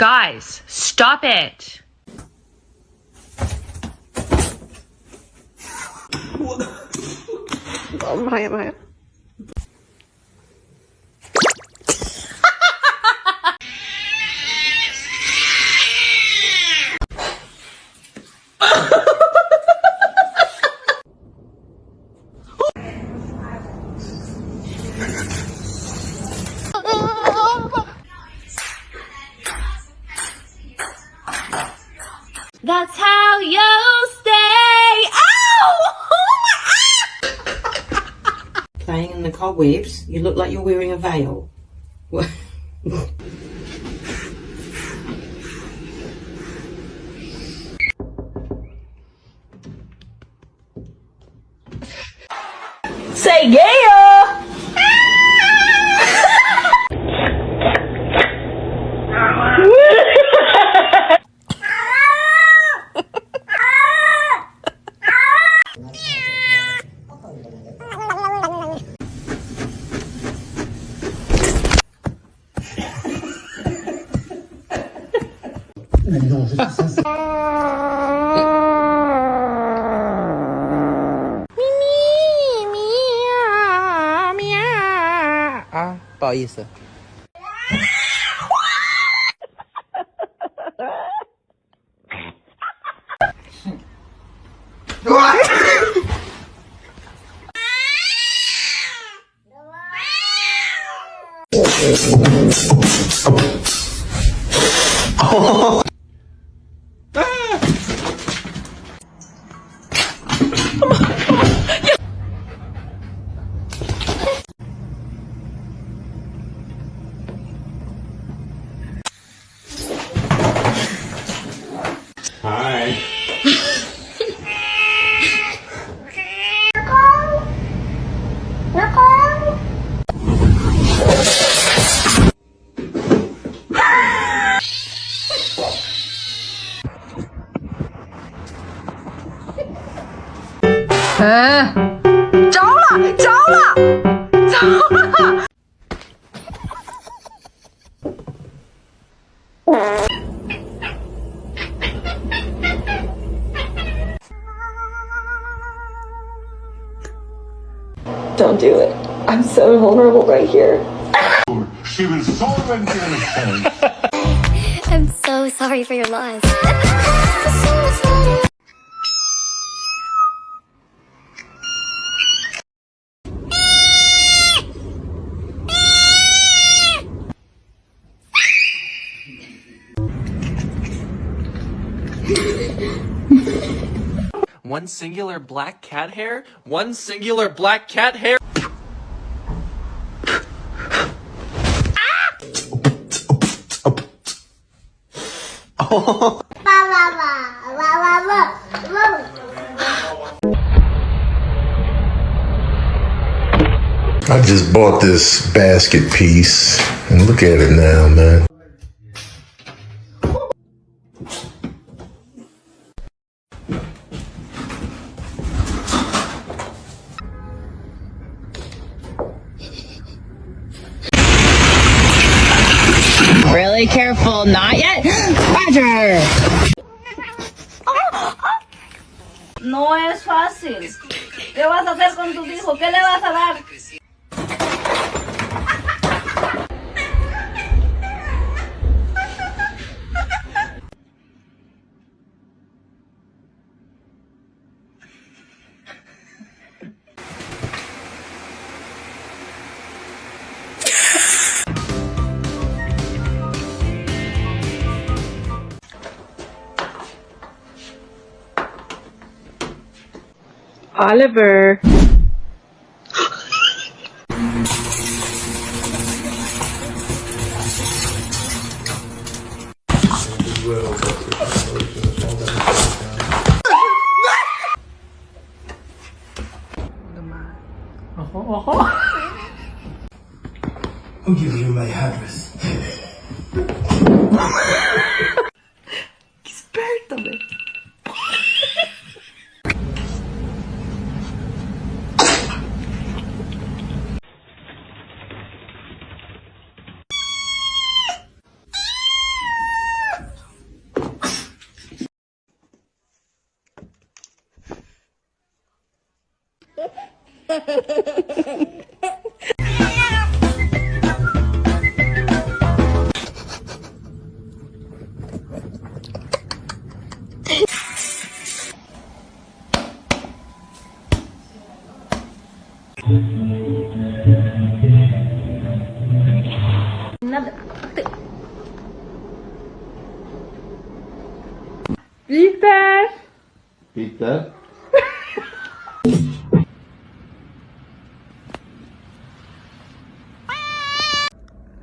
Guys, stop it. Maya. That's how you stay. Ow! Playing in the cobwebs, you look like you're wearing a veil. Say yeah! Ah, 不好意思。Hi. Don't do it. I'm so vulnerable right here. She was so intense. I'm so sorry for your loss. One singular black cat hair? One singular black cat hair? I just bought this basket piece and look at it now, man. Really careful, not yet. Roger. No es fácil. ¿Qué vas a hacer con tu hijo? ¿Qué le vas a dar? Oliver. I'll give you my address. Esperto, velho. Victor! Peter?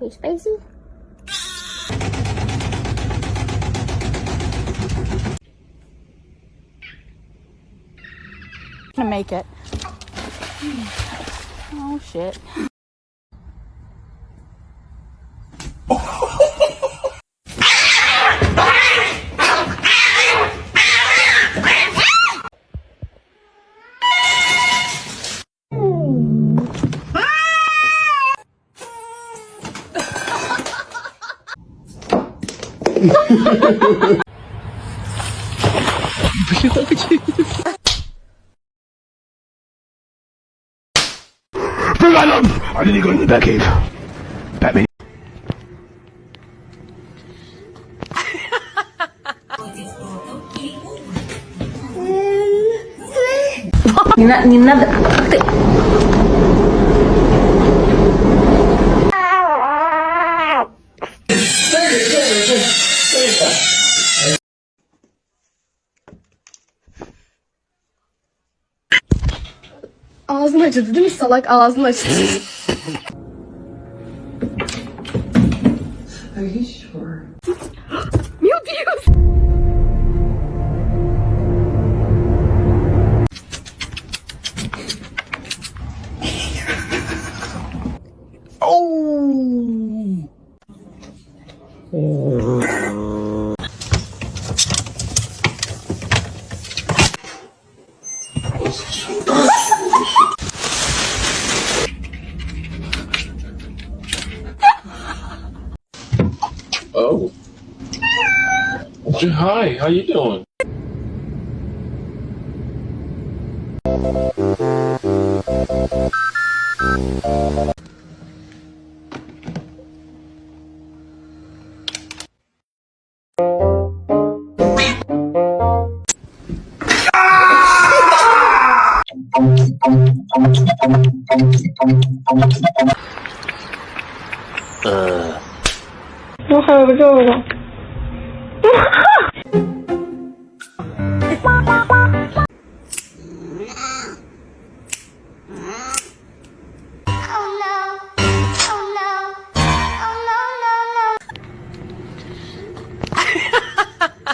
Hey, spicy? Gonna make it. Oh shit. I didn't go in the back cave. Batman. Не надо. Ağzını açtı değil mi salak? Ağzını açtı. Are you sure? Meu Deus! Oh. Hi, how you doing?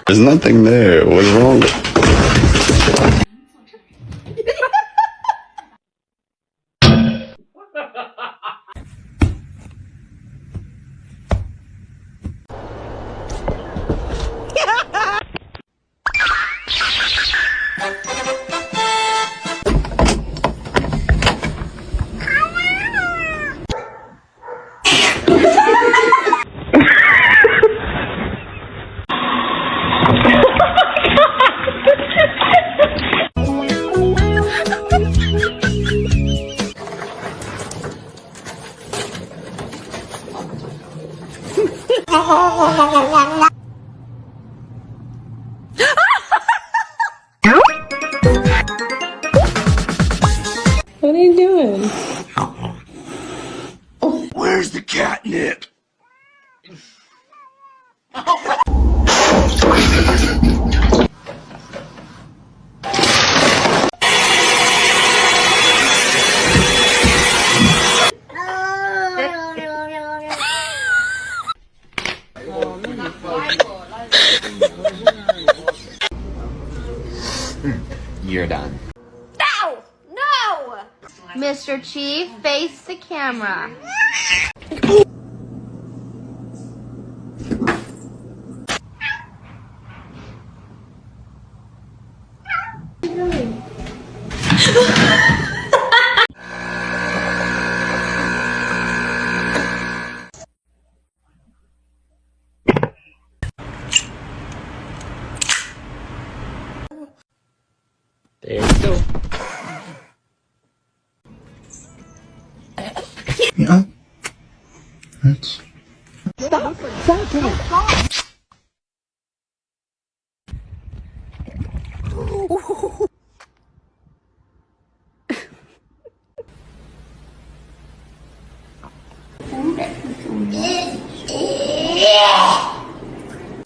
There's nothing there. What's wrong? What are you doing? Where's the catnip? You're done. No! No! Mr. Chief, face the camera. There you go. Yeah. That's...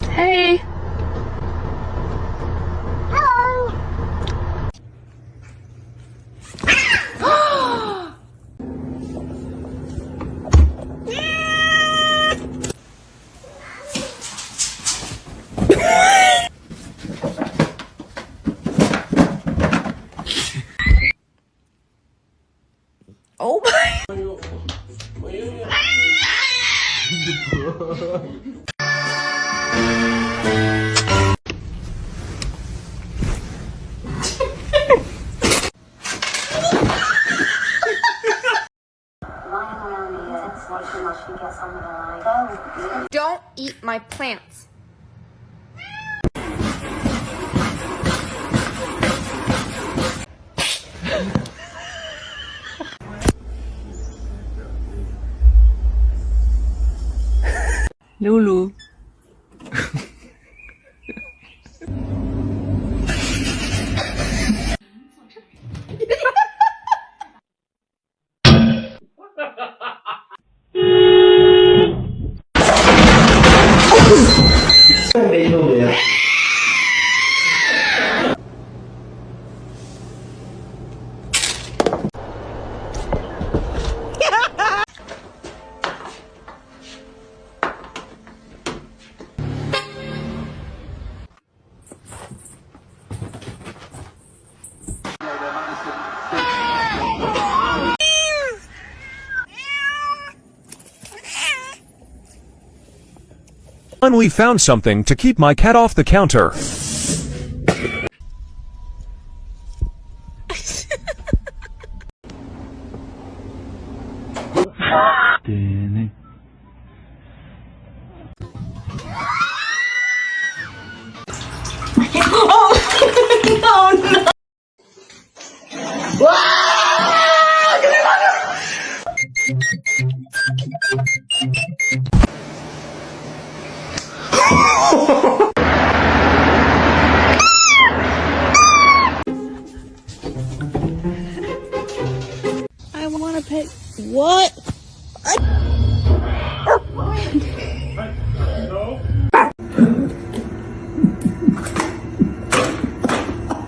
Hey. Oh my. Don't eat my plants. Lulu. Finally found something to keep my cat off the counter. I want to pet. What?